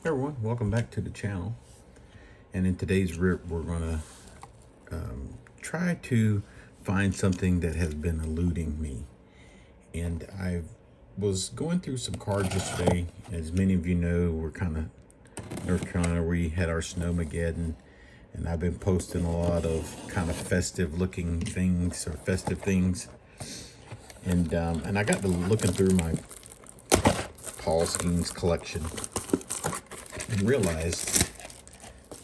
Hey everyone, welcome back to the channel. And in today's rip, we're gonna try to find something that has been eluding me. And I was going through some cards yesterday. As many of you know, we're kind of North Carolina. We had our Snowmageddon, and I've been posting a lot of kind of festive looking things or festive things. And I got to looking through my Paul Skenes collection and realized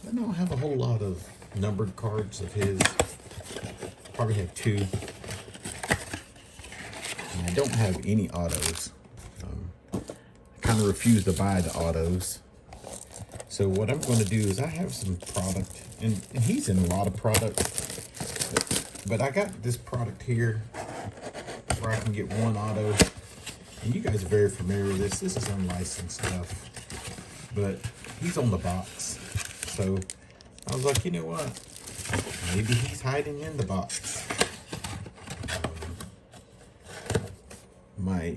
I don't have a whole lot of numbered cards of his. Probably have two. And I don't have any autos. I kind of refuse to buy the autos. So what I'm going to do is I have some product, and he's in a lot of product. But I got this product here where I can get one auto. And you guys are very familiar with this. This is unlicensed stuff. But he's on the box. So I was like, you know what? Maybe he's hiding in the box. My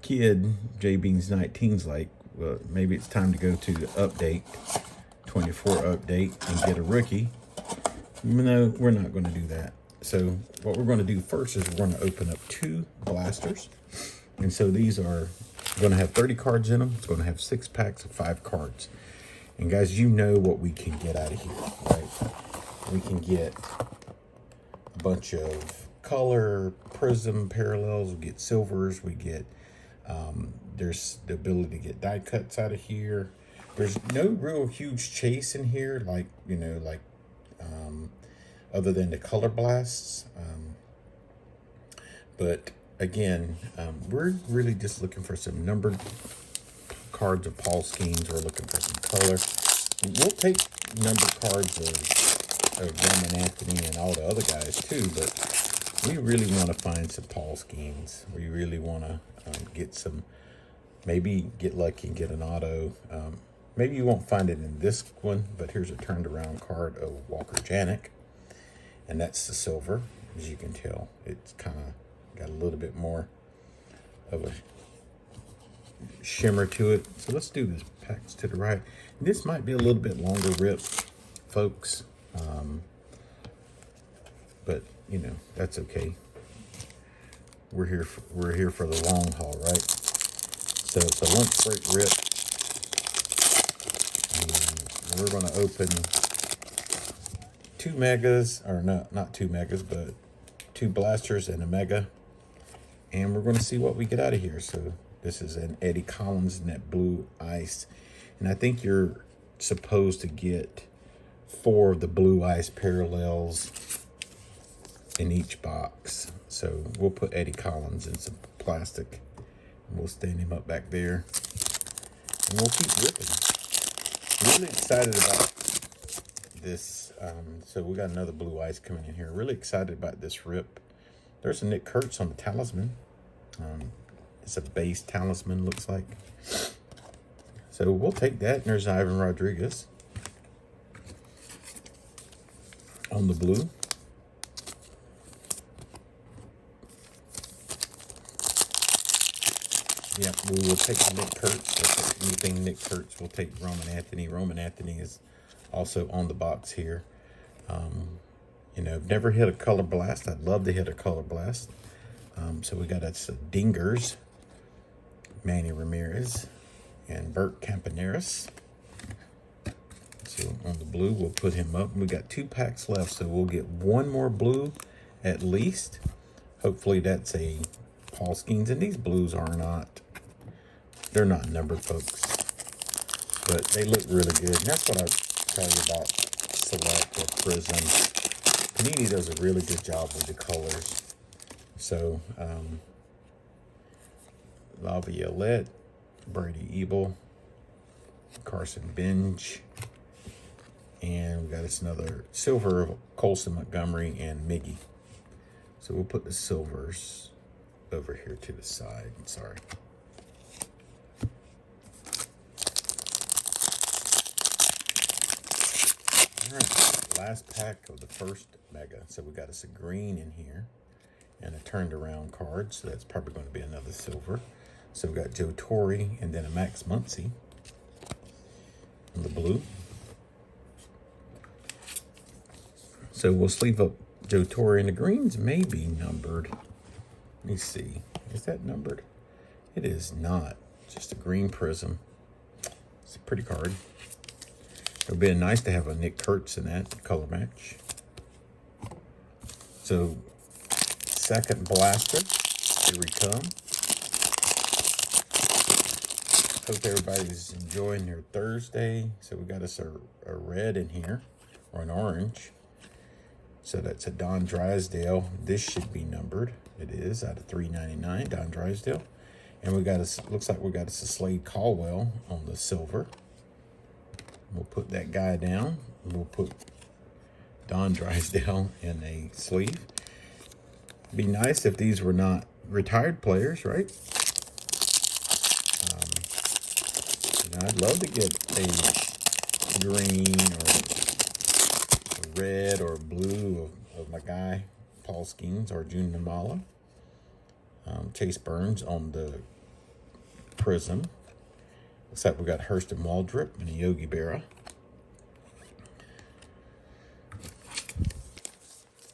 kid, J Beans 19's like, well, maybe it's time to go to the update, 24 update, and get a rookie. No, we're not going to do that. So what we're going to do first is we're going to open up two blasters. And so these are going to have 30 cards in them. It's going to have 6 packs of 5 cards. And guys, you know what we can get out of here, right? We can get a bunch of color, Prizm parallels, we get silvers, we get, there's the ability to get die cuts out of here. There's no real huge chase in here, like, you know, like, other than the color blasts. But again, we're really just looking for some numbered cards of Paul Skenes. We're looking for some color. We'll take numbered cards of Roman Anthony and all the other guys too, but we really want to find some Paul Skenes. We really want to get some, maybe get lucky and get an auto. Maybe you won't find it in this one, but here's a turned around card of Walker Janik, and that's the silver. As you can tell, it's kind of got a little bit more of a shimmer to it. So let's do this packs to the right. This might be a little bit longer rip, folks, but you know, that's okay. We're here for the long haul, right? So it's a lunch break rip, and we're going to open 2 megas, or not 2 megas, but 2 blasters and a mega, and we're going to see what we get out of here. So this is an Eddie Collins in that blue ice. And I think you're supposed to get 4 of the blue ice parallels in each box. So we'll put Eddie Collins in some plastic. And we'll stand him up back there. And we'll keep ripping. Really excited about this. So we got another blue ice coming in here. Really excited about this rip. There's a Nick Kurtz on the talisman. It's a base talisman, looks like. So we'll take that. And there's Ivan Rodriguez on the blue. Yep, we will take Nick Kurtz. We'll take anything Nick Kurtz. We'll take Roman Anthony. Roman Anthony is also on the box here. You know, I've never hit a color blast. I'd love to hit a color blast. So we got us Dingers, Manny Ramirez, and Bert Campaneris. So on the blue, we'll put him up. We got 2 packs left, so we'll get 1 more blue at least. Hopefully that's a Paul Skenes, and these blues are not, they're not numbered, folks, but they look really good. And that's what I tell you about Select or Prizm. Panini does a really good job with the colors. So, Laviolette, Brady Ebel, Carson Benj, and we got us another silver of Colson Montgomery and Miggy. So we'll put the silvers over here to the side. Sorry. All right, last pack of the first mega. So we got us a green in here and a turned around card. So that's probably going to be another silver. So we got Joe Torre and then a Max Muncy. the blue. So we'll sleeve up Joe Torre, and the greens may be numbered. Let me see. Is that numbered? It is not. Just a green Prizm. It's a pretty card. It would be nice to have a Nick Kurtz in that color match. So, second blaster. Here we come. Hope everybody's enjoying their Thursday. So we got us a red in here, or an orange. So that's a Don Drysdale. This should be numbered. It is out of 399, Don Drysdale. And we got us, looks like we got us a Slade Caldwell on the silver. We'll put that guy down. We'll put Don Drysdale in a sleeve. Be nice if these were not retired players, right? I'd love to get a green or a red or blue of my guy, Paul Skenes or June Namala. Chase Burns on the Prizm. Looks like we got Hurston Waldrop and a Yogi Berra.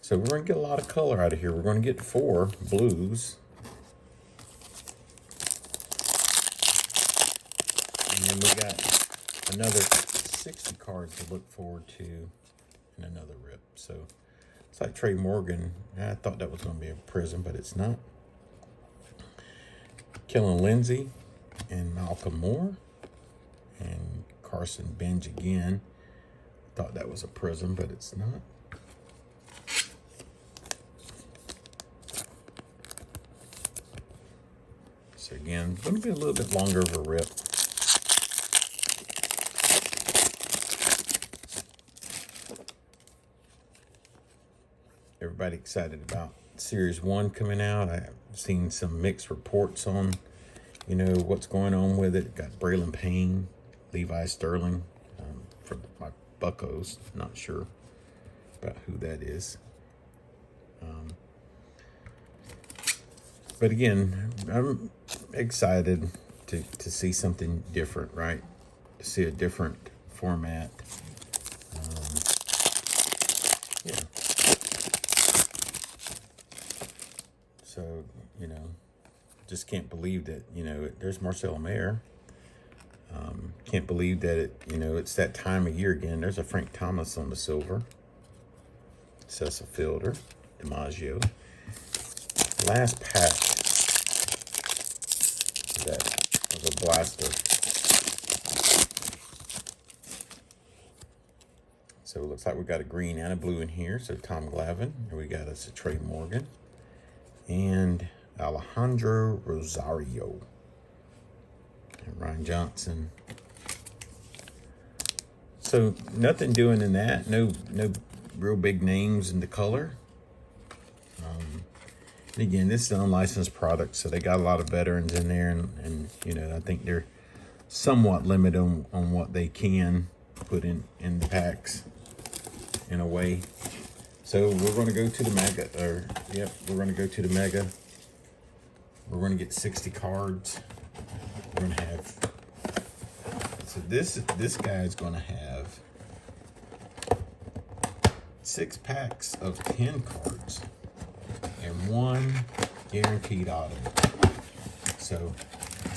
So we're going to get a lot of color out of here. We're going to get 4 blues. And then we got another 60 cards to look forward to in another rip. So it's like Trey Morgan. I thought that was going to be a Prizm, but it's not. Kellen Lindsay and Malcolm Moore and Carson Benj again. Thought that was a Prizm, but it's not. So again, going to be a little bit longer of a rip. Everybody excited about Series 1 coming out. I've seen some mixed reports on, you know, what's going on with it. Got Braylon Payne, Levi Sterling for my Buccos. Not sure about who that is. But again, I'm excited to see something different, right? To see a different format. Yeah. So, you know, just can't believe that, you know, there's Marcelo Mayer. Can't believe that, it's that time of year again. There's a Frank Thomas on the silver. Cecil Fielder, DiMaggio. Last pack that was a blaster. So it looks like we got a green and a blue in here. So Tom Glavine. And we got us a Trey Morgan. And Alejandro Rosario. And Ryan Johnson. So nothing doing in that. No real big names in the color. And again, this is an unlicensed product, so they got a lot of veterans in there, and you know, I think they're somewhat limited on what they can put in the packs in a way. So we're going to go to the mega, we're going to go to the mega. We're going to get 60 cards. We're going to have, so this guy's going to have 6 packs of 10 cards and 1 guaranteed auto. So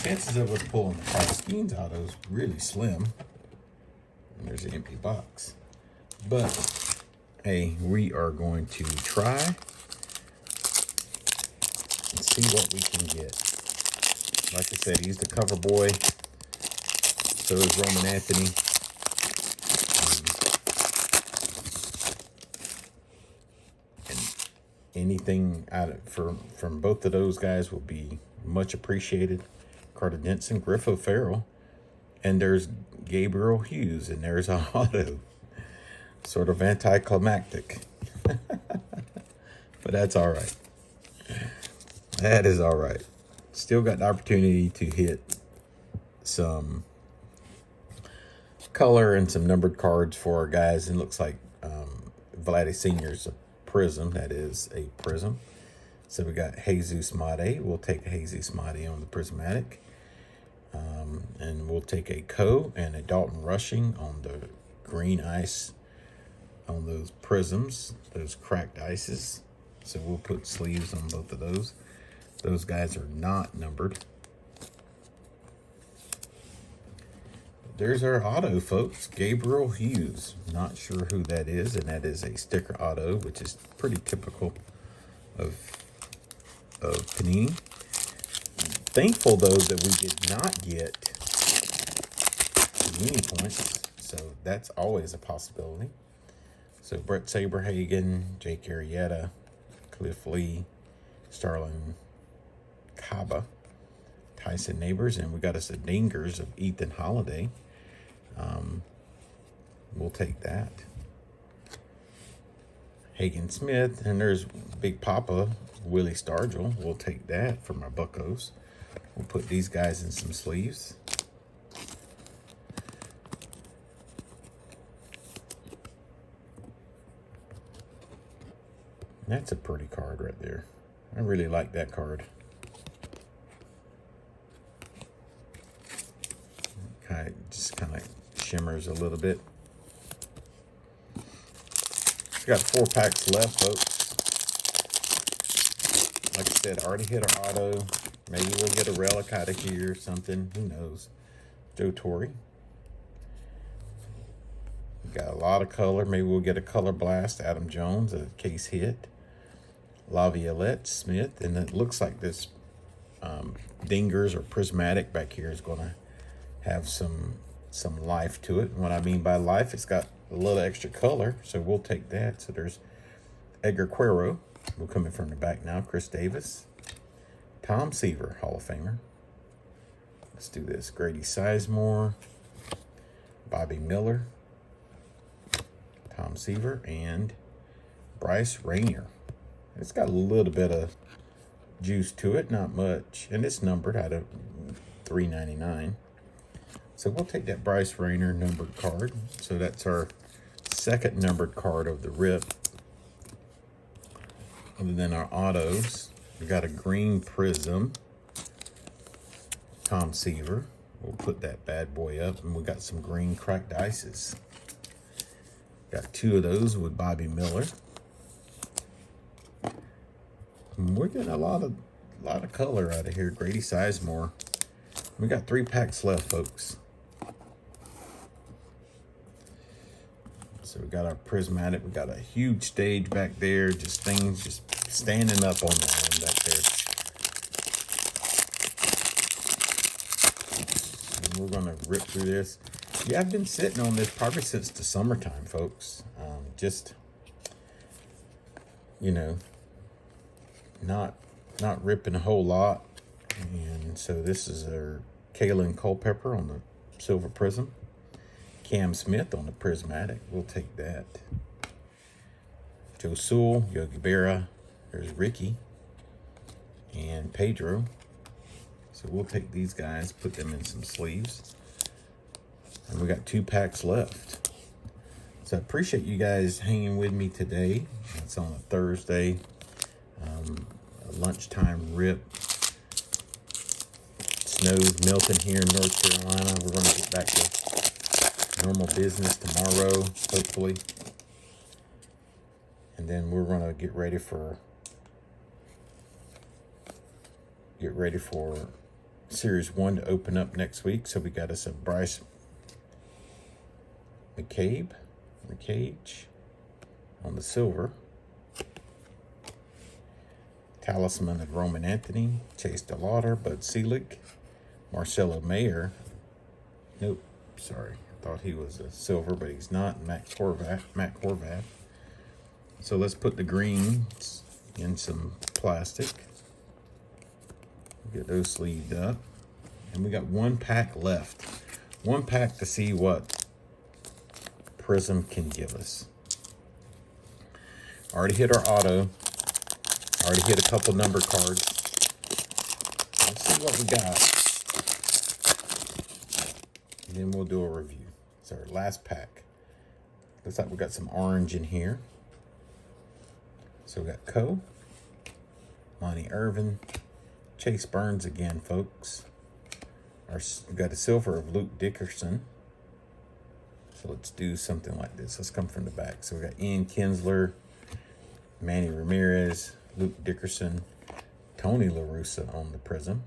chances of us pulling the Paul Skenes auto is really slim. And there's an empty box. But hey, we are going to try and see what we can get. Like I said, he's the cover boy. So is Roman Anthony. Anything out of from both of those guys will be much appreciated. Carter Denson, Griff O'Farrell, and there's Gabriel Hughes, and there's a auto. Sort of anticlimactic. But that's all right. That is all right. Still got the opportunity to hit some color and some numbered cards for our guys. And it looks like Vladdy Sr.'s a Prizm. That is a Prizm. So we got Jesus Mate. We'll take Jesus Mate on the Prismatic. And we'll take a Co and a Dalton Rushing on the green ice on those Prizms, those cracked ices. So we'll put sleeves on both of those. Those guys are not numbered. There's our auto, folks. Gabriel Hughes. Not sure who that is, and that is a sticker auto, which is pretty typical of Panini. Thankful, though, that we did not get Panini points, so that's always a possibility. So Brett Saberhagen, Jake Arrieta, Cliff Lee, Starlin Kaba, Tyson Neighbors, and we got us a Dingers of Ethan Holiday. We'll take that. Hagen Smith, and there's Big Papa, Willie Stargell. We'll take that for my Buccos. We'll put these guys in some sleeves. That's a pretty card right there. I really like that card. Just kind of shimmers a little bit. We got 4 packs left, folks. Like I said, already hit our auto. Maybe we'll get a relic out of here or something. Who knows? Joe Torre. We got a lot of color. Maybe we'll get a color blast. Adam Jones, a case hit. Laviolette Smith. And it looks like this Dingers or Prismatic back here is going to have some life to it. And what I mean by life, it's got a little extra color, so we'll take that. So there's Edgar Quero, will come in from the back now. Chris Davis, Tom Seaver, Hall of Famer. Let's do this. Grady Sizemore, Bobby Miller, Tom Seaver, and Bryce Rainier. It's got a little bit of juice to it, not much, and it's numbered out of $3.99. So we'll take that Bryce Rainier numbered card. So that's our second numbered card of the rip. Other than our autos, we got a green Prizm, Tom Seaver. We'll put that bad boy up, and we got some green cracked ices. Got 2 of those with Bobby Miller. And we're getting a lot of color out of here. Grady Sizemore. We got 3 packs left, folks. So we got our Prismatic. We got a huge stage back there. Just things just standing up on the end back there. And we're going to rip through this. Yeah, I've been sitting on this probably since the summertime, folks. Just, you know, not ripping a whole lot. And so this is our Kalen Culpepper on the silver Prizm. Cam Smith on the Prismatic. We'll take that. Joe Sewell, Yogi Berra. There's Ricky and Pedro. So we'll take these guys, put them in some sleeves. And we got 2 packs left. So I appreciate you guys hanging with me today. It's on a Thursday. A lunchtime rip. Snow's melting here in North Carolina. We're going to get back to normal business tomorrow, hopefully. And then we're going to get ready for Series 1 to open up next week. So we got us a Bryce McCage on the silver. Talisman of Roman Anthony, Chase DeLauder, Bud Selig, Marcelo Mayer. Nope, sorry. I thought he was a silver, but he's not. Matt Horvath. So let's put the greens in some plastic. Get those sleeved up. And we got 1 pack left. 1 pack to see what Prizm can give us. Already hit our auto. Already hit a couple number cards. Let's see what we got. And then we'll do a review. It's our last pack. Looks like we got some orange in here. So we got Co, Lonnie Irvin, Chase Burns again, folks. we got a silver of Luke Dickerson. So let's do something like this. Let's come from the back. So we got Ian Kinsler, Manny Ramirez, Luke Dickerson, Tony La Russa on the Prizm.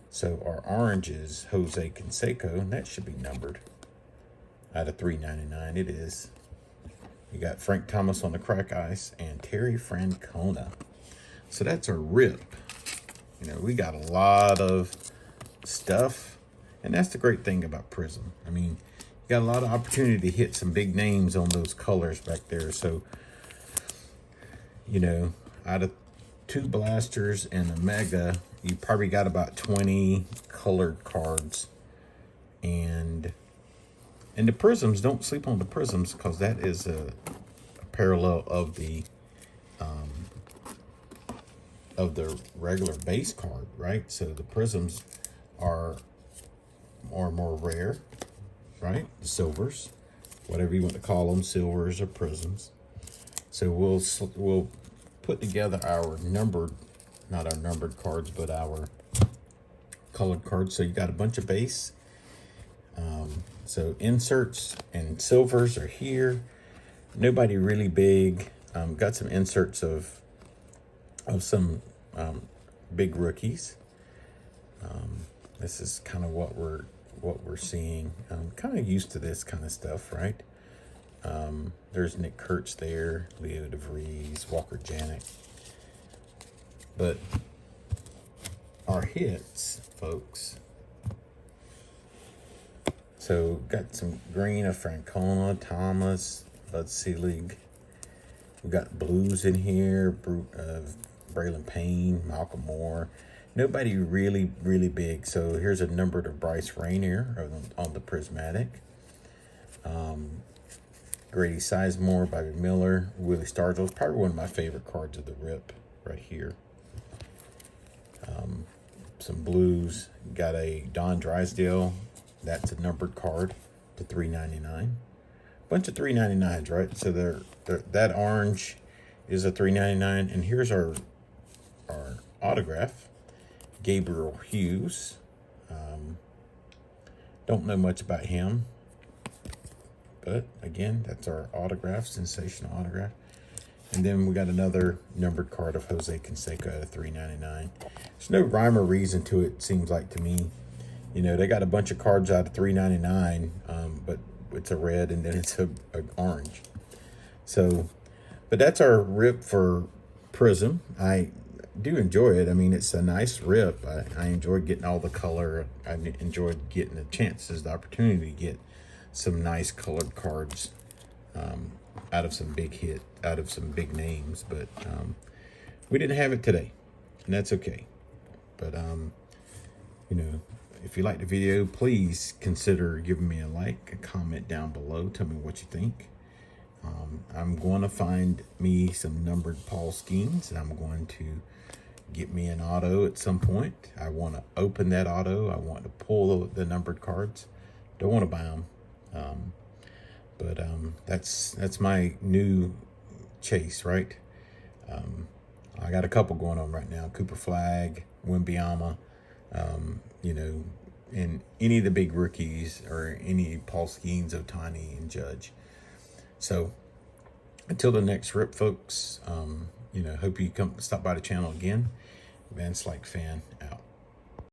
So our orange is Jose Canseco, and that should be numbered out of 399. It is. You got Frank Thomas on the crack ice and Terry Francona. So that's our rip. You know, we got a lot of stuff, and that's the great thing about Prizm. I mean, you got a lot of opportunity to hit some big names on those colors back there. So, you know, out of 2 blasters and a mega, you probably got about 20 colored cards. And the Prizms, don't sleep on the Prizms, because that is a parallel of the regular base card, right? So the Prizms are more rare, right? The silvers, whatever you want to call them, silvers or Prizms. So we'll put together our numbered, not our numbered cards, but our colored cards. So you got a bunch of base. So inserts and silvers are here. Nobody really big. Got some inserts of some big rookies. This is kind of what we're seeing. I'm kind of used to this kind of stuff, right? There's Nick Kurtz there, Leo DeVries, Walker Janik. But our hits, folks. So got some green of Francona, Thomas, Bud Selig. We got blues in here, Braylon Payne, Malcolm Moore. Nobody really big. So here's a number to Bryce Rainier on the Prismatic. Grady Sizemore, Bobby Miller, Willie Stargell. Probably one of my favorite cards of the rip right here. Some blues. Got a Don Drysdale. That's a numbered card to $3.99. Bunch of $3.99s, right? So that orange is a $3.99, and here's our autograph, Gabriel Hughes. Don't know much about him, but again, that's our autograph, sensational autograph. And then we got another numbered card of Jose Canseco at $3.99. There's no rhyme or reason to it, seems like to me. You know, they got a bunch of cards out of $3.99, but it's a red and then it's an orange. So, but that's our rip for Prizm. I do enjoy it. I mean, it's a nice rip. I enjoy getting all the color. I enjoyed getting the chances, the opportunity to get some nice colored cards out of some big names. But we didn't have it today, and that's okay. But you know, if you like the video, please consider giving me a like, a comment down below. Tell me what you think. I'm going to find me some numbered Paul Skenes, and I'm going to get me an auto at some point. I want to open that auto. I want to pull the numbered cards. Don't want to buy them. But that's my new chase, right? I got a couple going on right now. Cooper Flagg, Wembyama, you know, and any of the big rookies or any Paul Skenes, Ohtani, and Judge. So until the next rip, folks, you know, hope you come stop by the channel again. Van Slyke fan out.